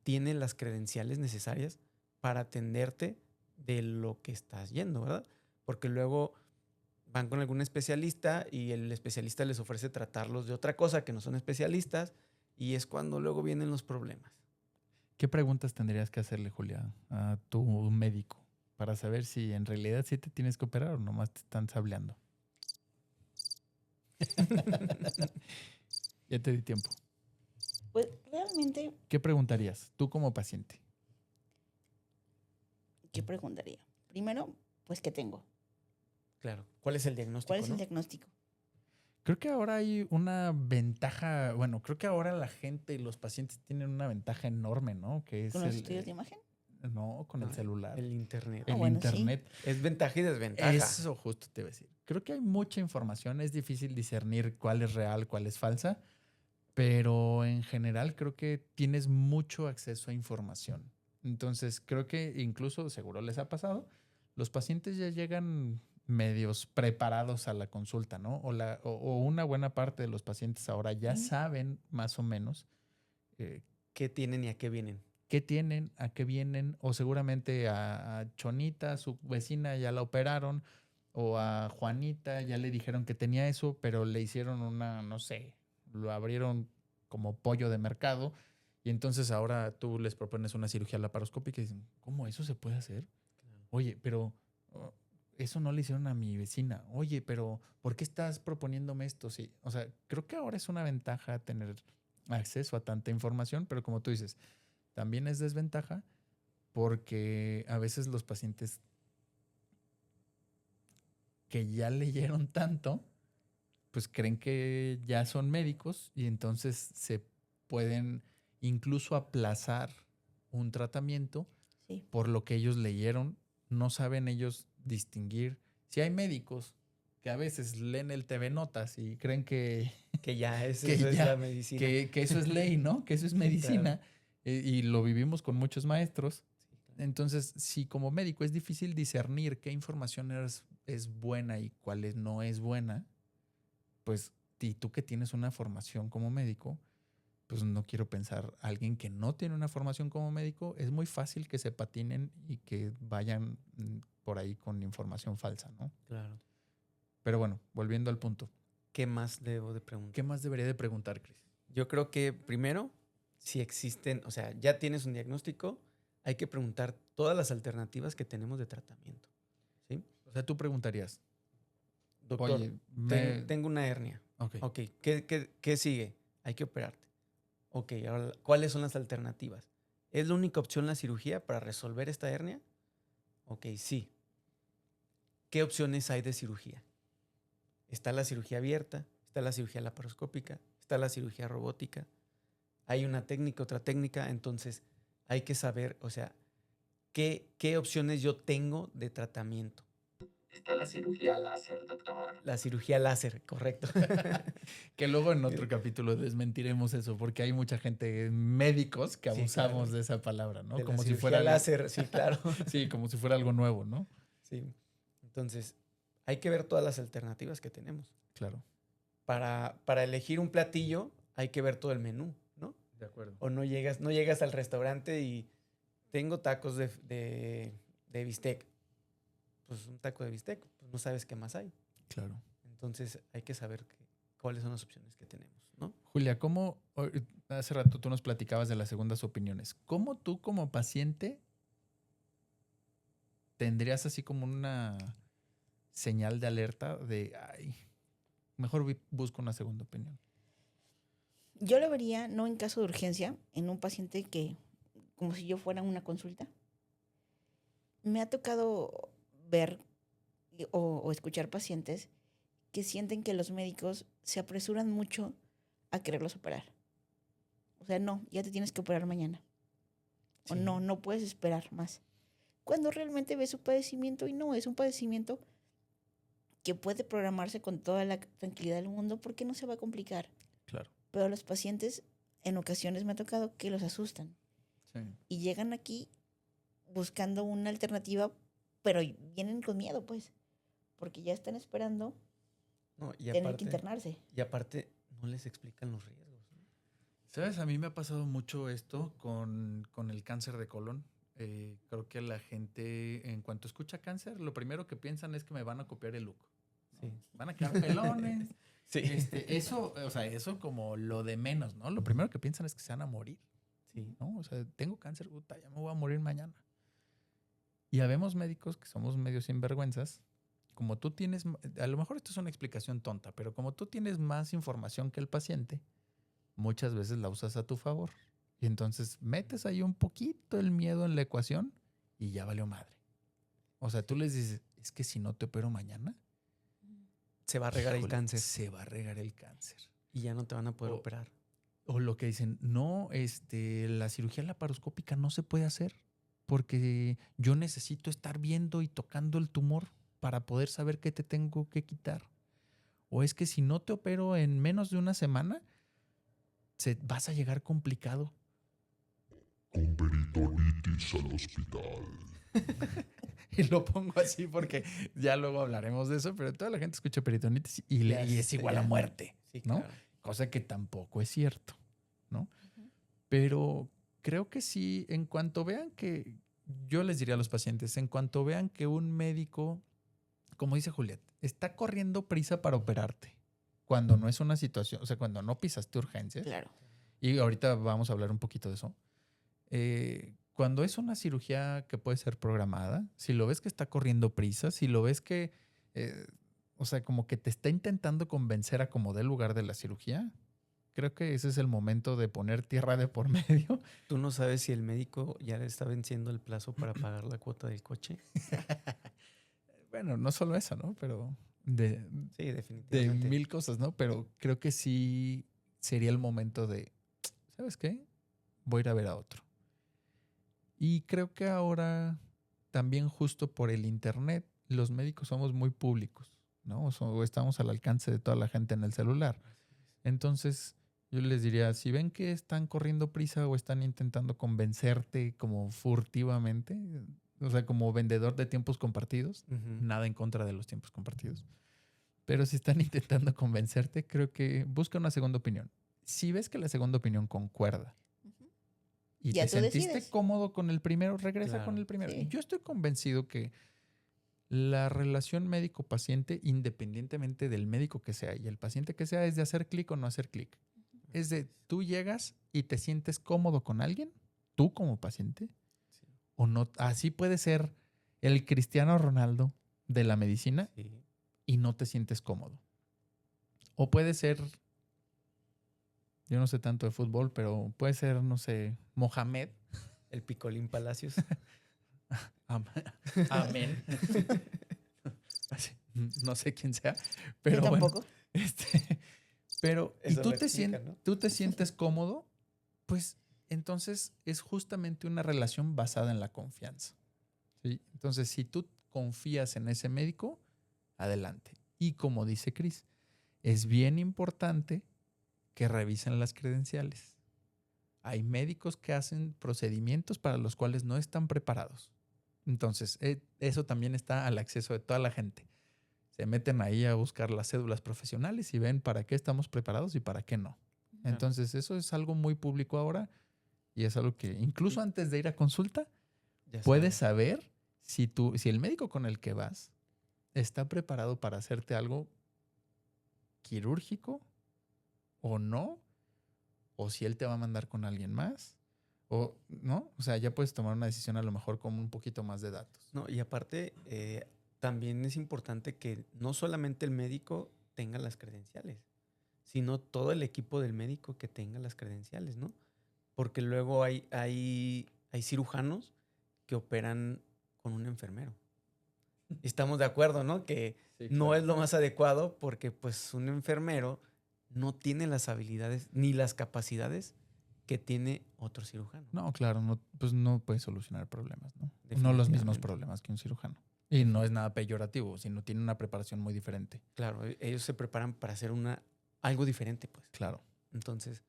tiene las credenciales necesarias para atenderte de lo que estás yendo, ¿verdad? Porque luego van con algún especialista y el especialista les ofrece tratarlos de otra cosa que no son especialistas y es cuando luego vienen los problemas. ¿Qué preguntas tendrías que hacerle, Julia, a tu médico para saber si en realidad sí te tienes que operar o nomás te están sableando? Ya te di tiempo. Pues realmente, ¿Qué preguntarías tú como paciente? ¿qué preguntaría? Primero, pues, ¿qué tengo? Claro. ¿Cuál es el diagnóstico? ¿Cuál es el ¿no? diagnóstico? Creo que ahora hay una ventaja, bueno, creo que ahora la gente y los pacientes tienen una ventaja enorme, ¿no? Que es ¿Con los estudios de imagen? no, con el No, celular. El internet. Ah, El bueno, sí. internet. Es ventaja y desventaja. Eso justo te iba a decir. Creo que hay mucha información, es difícil discernir cuál es real, cuál es falsa, pero en general creo que tienes mucho acceso a información. Entonces, creo que incluso, seguro les ha pasado, los pacientes ya llegan medios preparados a la consulta, ¿no? O una buena parte de los pacientes ahora ya Ujú. saben más o menos eh, ¿Qué tienen y a qué vienen? qué tienen, a qué vienen, o seguramente a Chonita, su vecina, ya la operaron, o a Juanita ya le dijeron que tenía eso, pero le hicieron una, no sé, lo abrieron como pollo de mercado, y entonces ahora tú les propones una cirugía laparoscópica y dicen, ¿cómo eso se puede hacer? Oye, pero oh, eso no le hicieron a mi vecina. Oye, pero ¿por qué estás proponiéndome esto? Sí, o sea, creo que ahora es una ventaja tener acceso a tanta información, pero como tú dices, también es desventaja porque a veces los pacientes que ya leyeron tanto, pues creen que ya son médicos y entonces se pueden incluso aplazar un tratamiento Sí. por lo que ellos leyeron. No saben ellos distinguir. Si hay médicos que a veces leen el TV Notas y creen que, Que ya que eso es ya, la medicina. que eso es ley, ¿no? Que eso es Sí, claro. medicina. Y lo vivimos con muchos maestros. Sí, claro. Entonces, si como médico es difícil discernir qué información es buena y cuál no es buena, pues, y tú que tienes una formación como médico, pues no quiero pensar, alguien que no tiene una formación como médico, es muy fácil que se patinen y que vayan por ahí con información falsa, ¿no? Claro. Pero bueno, volviendo al punto, ¿Qué más debo de preguntar? ¿qué más debería de preguntar, Cris? Yo creo que primero, si existen, o sea, ya tienes un diagnóstico, hay que preguntar todas las alternativas que tenemos de tratamiento. ¿Sí? O sea, tú preguntarías, Doctor, oye, tengo una hernia. Ok. Ok, ¿qué sigue? Hay que operarte. Ok, ahora, ¿cuáles son las alternativas? ¿Es la única opción la cirugía para resolver esta hernia? Ok, sí. ¿Qué opciones hay de cirugía? Está la cirugía abierta, está la cirugía laparoscópica, está la cirugía robótica. Hay una técnica, otra técnica, entonces hay que saber, o sea, qué opciones yo tengo de tratamiento. Está la cirugía láser, doctor. La cirugía láser, correcto. Que luego en otro capítulo desmentiremos eso, porque hay mucha gente, médicos, que Sí, abusamos claro. de esa palabra, ¿no? De la Como si cirugía fuera láser, sí, claro. Sí, como si fuera algo nuevo, ¿no? Sí. Entonces, hay que ver todas las alternativas que tenemos. Claro. Para elegir un platillo, hay que ver todo el menú, ¿no? De acuerdo. O no llegas al restaurante y tengo tacos de bistec. Pues un taco de bistec, pues no sabes qué más hay. Claro. Entonces hay que saber cuáles son las opciones que tenemos, ¿no? Julia, hace rato tú nos platicabas de las segundas opiniones? ¿Cómo tú como paciente tendrías así como una señal de alerta de, ay, mejor busco una segunda opinión? Yo lo vería no en caso de urgencia, en un paciente que, como si yo fuera una consulta. Me ha tocado ver o escuchar pacientes que sienten que los médicos se apresuran mucho a quererlos operar. O sea, no, ya te tienes que operar mañana. O Sí. no puedes esperar más. Cuando realmente ves su padecimiento y no, es un padecimiento que puede programarse con toda la tranquilidad del mundo porque no se va a complicar. Claro. Pero los pacientes en ocasiones me ha tocado que los asustan Sí. y llegan aquí buscando una alternativa, pero vienen con miedo, pues, porque ya están esperando No, y tener que aparte, internarse. no les explican los riesgos, ¿no? ¿Sabes? A mí me ha pasado mucho esto con el cáncer de colon. Creo que la gente, en cuanto escucha cáncer, lo primero que piensan es que me van a copiar el look. ¿no? Sí. Van a quedar pelones. Sí. Eso, o sea, eso como lo de menos, ¿no? Lo primero que piensan es que se van a morir, Sí. ¿no? O sea, tengo cáncer, puta, ya me voy a morir mañana. Y habemos médicos que somos medio sinvergüenzas. Como tú tienes, a lo mejor esto es una explicación tonta, pero como tú tienes más información que el paciente, muchas veces la usas a tu favor. Y entonces metes ahí un poquito el miedo en la ecuación y ya valió madre. O sea, tú les dices, es que si no te opero mañana, Se va a regar el híjole, cáncer se va a regar el cáncer. y ya no te van a poder O- operar. O lo que dicen, no, la cirugía laparoscópica no se puede hacer porque yo necesito estar viendo y tocando el tumor para poder saber qué te tengo que quitar. O es que si no te opero en menos de una semana, vas a llegar complicado. Con peritonitis al hospital. Y lo pongo así porque ya luego hablaremos de eso, pero toda la gente escucha peritonitis y Ya es sé, igual a ya. muerte, Sí, ¿no? claro. Cosa que tampoco es cierto, ¿no? Ujú. Pero creo que sí, en cuanto vean que, yo les diría a los pacientes, en cuanto vean que un médico, como dice Juliet, está corriendo prisa para operarte, cuando no es una situación, o sea, cuando no pisaste urgencias, Claro. y ahorita vamos a hablar un poquito de eso. Cuando es una cirugía que puede ser programada, si lo ves que está corriendo prisa, si lo ves que, o sea, como que te está intentando convencer a como dé lugar de la cirugía, creo que ese es el momento de poner tierra de por medio. ¿Tú no sabes si el médico ya le está venciendo el plazo para pagar la cuota del coche? Bueno, no solo eso, ¿no? Pero Sí, de definitivamente. 1000 cosas, ¿no? Pero creo que sí sería el momento de, ¿sabes qué? Voy a ir a ver a otro. Y creo que ahora también justo por el internet, los médicos somos muy públicos, ¿no? O estamos al alcance de toda la gente en el celular. Entonces, yo les diría, si ven que están corriendo prisa o están intentando convencerte como furtivamente, o sea, como vendedor de tiempos compartidos, Ujú. nada en contra de los tiempos compartidos. Pero si están intentando convencerte, creo que busca una segunda opinión. Si ves que la segunda opinión concuerda Ujú. y Ya te tú sentiste decides. cómodo con el primero, regresa con Claro. el primero. Sí. Yo estoy convencido que la relación médico-paciente, independientemente del médico que sea y el paciente que sea, es de hacer clic o no hacer clic. Es de tú llegas y te sientes cómodo con alguien, tú como paciente, Sí. o no. Así puede ser el Cristiano Ronaldo de la medicina Sí. y no te sientes cómodo. O puede ser, yo no sé tanto de fútbol, pero puede ser, no sé, Mohamed. El Picolín Palacios. Am- Amén. Así, no sé quién sea, Yo pero bueno, tampoco. este, pero y Eso lo explica, ¿no? tú te sientes cómodo, pues entonces es justamente una relación basada en la confianza. ¿Sí? Entonces, si tú confías en ese médico, adelante. Y como dice Cris, es bien importante que revisen las credenciales. Hay médicos que hacen procedimientos para los cuales no están preparados. Entonces, eso también está al acceso de toda la gente. Se meten ahí a buscar las cédulas profesionales y ven para qué estamos preparados y para qué no. Entonces, eso es algo muy público ahora y es algo que incluso antes de ir a consulta Ya puedes sabes. saber si el médico con el que vas está preparado para hacerte algo quirúrgico o no, o si él te va a mandar con alguien más, o no, o sea, ya puedes tomar una decisión a lo mejor con un poquito más de datos. No, y aparte, también es importante que no solamente el médico tenga las credenciales, sino todo el equipo del médico que tenga las credenciales, ¿no? Porque luego hay cirujanos que operan con un enfermero. Estamos de acuerdo, ¿no? Que Sí, no claro. es lo más adecuado porque pues un enfermero no tiene las habilidades ni las capacidades que tiene otro cirujano. No, claro, no, pues no puede solucionar problemas, ¿no? No los mismos Definitivamente. problemas que un cirujano. Y no es nada peyorativo, sino tiene una preparación muy diferente. Claro, ellos se preparan para hacer algo diferente, pues. Claro. Entonces,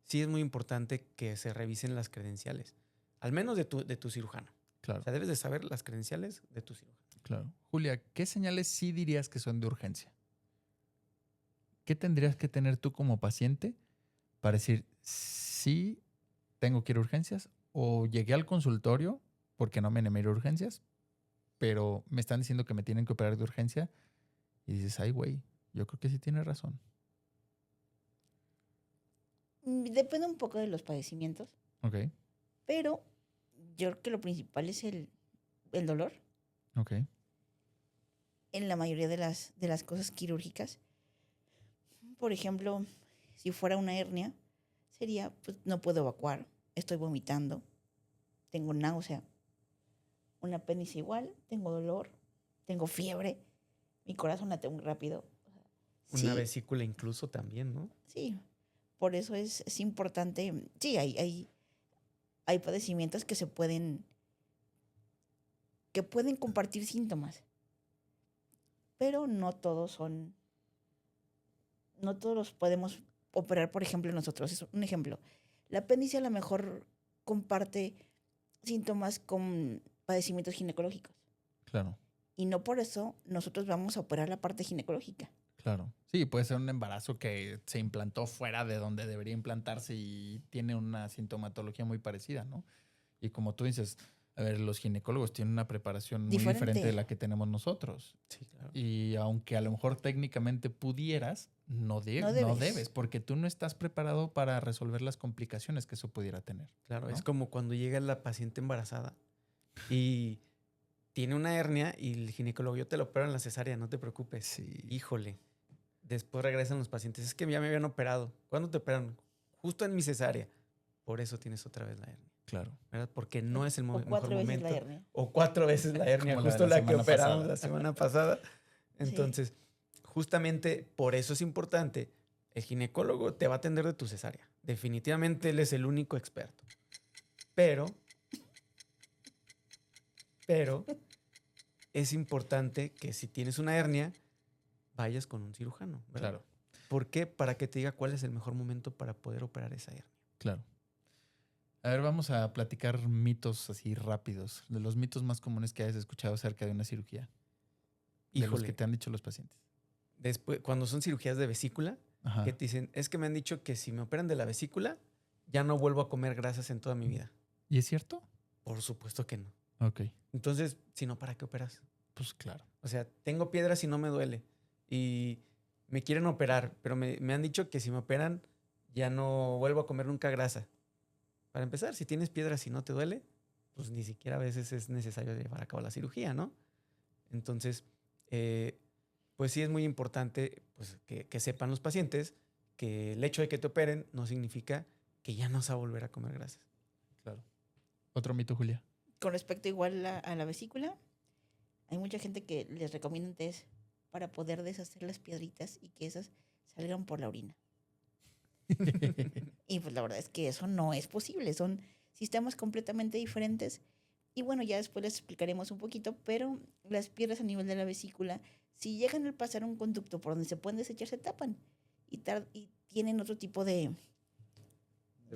sí es muy importante que se revisen las credenciales, al menos de tu cirujano. Claro, O sea, debes de saber las credenciales de tu cirujano. claro. Julia, ¿qué señales sí dirías que son de urgencia? ¿Qué tendrías que tener tú como paciente para decir, sí, tengo que ir a urgencias o llegué al consultorio porque no me animé a ir a urgencias, pero me están diciendo que me tienen que operar de urgencia y dices, ay, güey, yo creo que sí tienes razón. Depende un poco de los padecimientos, Ok, pero yo creo que lo principal es el dolor ok, en la mayoría de las cosas quirúrgicas. Por ejemplo, si fuera una hernia, sería, pues no puedo evacuar, estoy vomitando, tengo náusea. Un apéndice igual, tengo dolor, tengo fiebre, mi corazón late muy rápido. Una Sí, vesícula incluso también, ¿no? sí. Por eso es importante. Sí, hay padecimientos que pueden compartir síntomas, pero no todos los podemos operar, por ejemplo, nosotros. Es un ejemplo. La apéndice a lo mejor comparte síntomas con padecimientos ginecológicos. Claro, Y no por eso nosotros vamos a operar la parte ginecológica. claro. Sí, puede ser un embarazo que se implantó fuera de donde debería implantarse y tiene una sintomatología muy parecida, ¿no? Y como tú dices, a ver, los ginecólogos tienen una preparación muy diferente de la que tenemos nosotros. Sí, claro. Y aunque a lo mejor técnicamente pudieras, no debes, porque tú no estás preparado para resolver las complicaciones que eso pudiera tener. Claro, ¿no? es como cuando llega la paciente embarazada y tiene una hernia y el ginecólogo, yo te lo opero en la cesárea, no te preocupes. Sí. Híjole. Después regresan los pacientes, es que ya me habían operado. ¿Cuándo te operan? Justo en mi cesárea. Por eso tienes otra vez la hernia, Claro. ¿verdad? Porque no es el O mejor 4 veces momento. la hernia. O 4 veces la hernia, Como la de justo la la que semana operamos pasada. la semana pasada. Entonces, justamente por eso es importante. El ginecólogo te va a atender de tu cesárea. Definitivamente él es el único experto. Pero es importante que si tienes una hernia, vayas con un cirujano, ¿verdad? Claro, ¿Por qué? Para que te diga cuál es el mejor momento para poder operar esa hernia. claro. A ver, vamos a platicar mitos así rápidos, de los mitos más comunes que hayas escuchado acerca de una cirugía, de los que Híjole, te han dicho los pacientes. después, cuando son cirugías de vesícula, Ajá. que te dicen, es que me han dicho que si me operan de la vesícula, ya no vuelvo a comer grasas en toda mi vida. ¿Y es cierto? Por supuesto que no. Ok, Entonces, si no, ¿para qué operas? pues claro. O sea, tengo piedras y no me duele. Y me quieren operar, pero me han dicho que si me operan, ya no vuelvo a comer nunca grasa. Para empezar, si tienes piedras y no te duele, pues ni siquiera a veces es necesario llevar a cabo la cirugía, ¿no? Entonces, pues sí es muy importante pues, que sepan los pacientes que el hecho de que te operen no significa que ya no vas a volver a comer grasas. Claro. Otro mito, Julia. Con respecto igual a la vesícula, hay mucha gente que les recomienda un test para poder deshacer las piedritas y que esas salgan por la orina. Y pues la verdad es que eso no es posible, son sistemas completamente diferentes. Y bueno, ya después les explicaremos un poquito, pero las piedras a nivel de la vesícula, si llegan a pasar un conducto por donde se pueden desechar, se tapan y tienen otro tipo de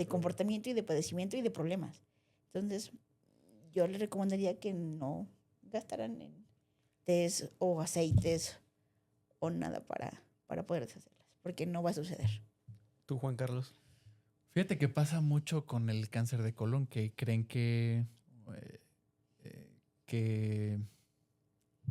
comportamiento y de padecimiento y de problemas. Entonces, yo les recomendaría que no gastaran en test o aceites o nada para poder deshacerlas, porque no va a suceder. ¿Tú, Juan Carlos? Fíjate que pasa mucho con el cáncer de colon, que creen que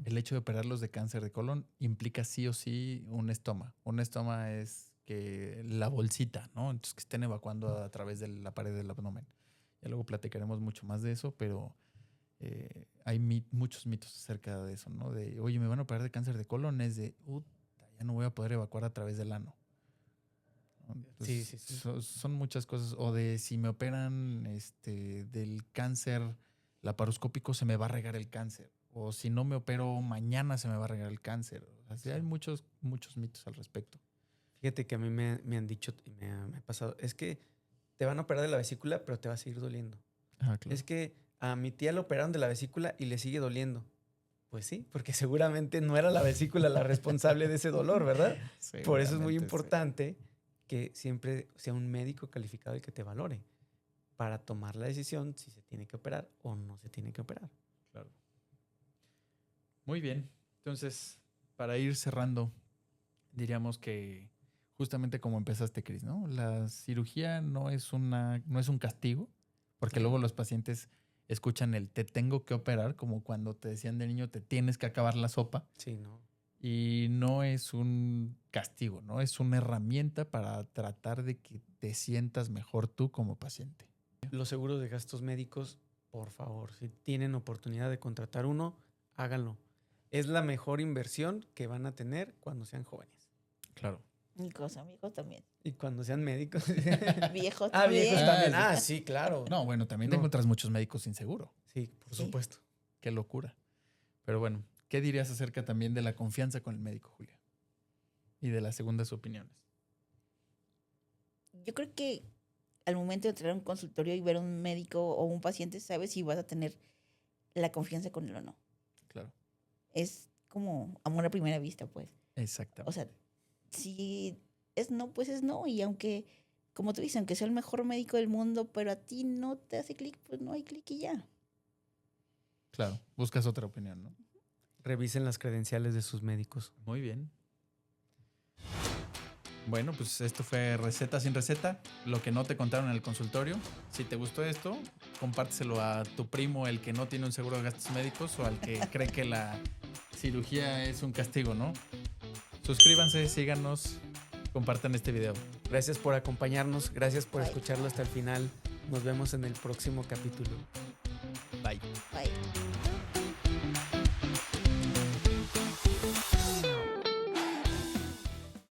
el hecho de operarlos de cáncer de colon implica sí o sí un estoma. Un estoma es que la bolsita, ¿no? Entonces que estén evacuando a través de la pared del abdomen. Ya luego platicaremos mucho más de eso, pero hay muchos mitos acerca de eso, ¿no? De, oye, me van a operar de cáncer de colon, es de, ya no voy a poder evacuar a través del ano. Sí. Son muchas cosas. O de si me operan del cáncer laparoscópico, se me va a regar el cáncer. O si no me opero mañana, se me va a regar el cáncer. O sea, sí hay muchos mitos al respecto. Fíjate que a mí me han dicho, y me ha pasado, es que te van a operar de la vesícula, pero te va a seguir doliendo. Ah, claro. Es que a mi tía le operaron de la vesícula y le sigue doliendo. Pues sí, porque seguramente no era la vesícula la responsable de ese dolor, ¿verdad? Por eso es muy Seguramente, importante que siempre sea un médico calificado el que te valore para tomar la decisión si se tiene que operar o no se tiene que operar. Claro. Muy bien. Entonces, para ir cerrando, diríamos que justamente como empezaste, Cris, ¿no? La cirugía no es un castigo, porque luego los pacientes escuchan el te tengo que operar, como cuando te decían de niño te tienes que acabar la sopa. Sí, ¿no? Y no es un castigo, ¿no? Es una herramienta para tratar de que te sientas mejor tú como paciente. Los seguros de gastos médicos, por favor, si tienen oportunidad de contratar uno, háganlo. Es la mejor inversión que van a tener cuando sean jóvenes. Claro. Amigos también. Y cuando sean médicos. Viejos Ah, también. viejos también. Ah, Ah, sí, claro. No, bueno, también te No. encuentras muchos médicos sin seguro. Sí, por Sí. supuesto. Qué locura. Pero bueno, ¿qué dirías acerca también de la confianza con el médico, Julia? Y de las segundas opiniones. Yo creo que al momento de entrar a un consultorio y ver a un médico o un paciente, sabes si vas a tener la confianza con él o no. Claro. Es como amor a primera vista, pues. Exactamente. O sea, si es no, pues es no. Y aunque, como tú dices, aunque sea el mejor médico del mundo, pero a ti no te hace clic, pues no hay clic y ya. Claro, buscas otra opinión, ¿no? Revisen las credenciales de sus médicos. Muy bien. Bueno, pues esto fue Receta sin Receta, lo que no te contaron en el consultorio. Si te gustó esto, compárteselo a tu primo, el que no tiene un seguro de gastos médicos, o al que cree que la cirugía es un castigo, ¿no? Suscríbanse, síganos, compartan este video. Gracias por acompañarnos, gracias por Bye. escucharlo hasta el final. Nos vemos en el próximo capítulo. Bye. Bye.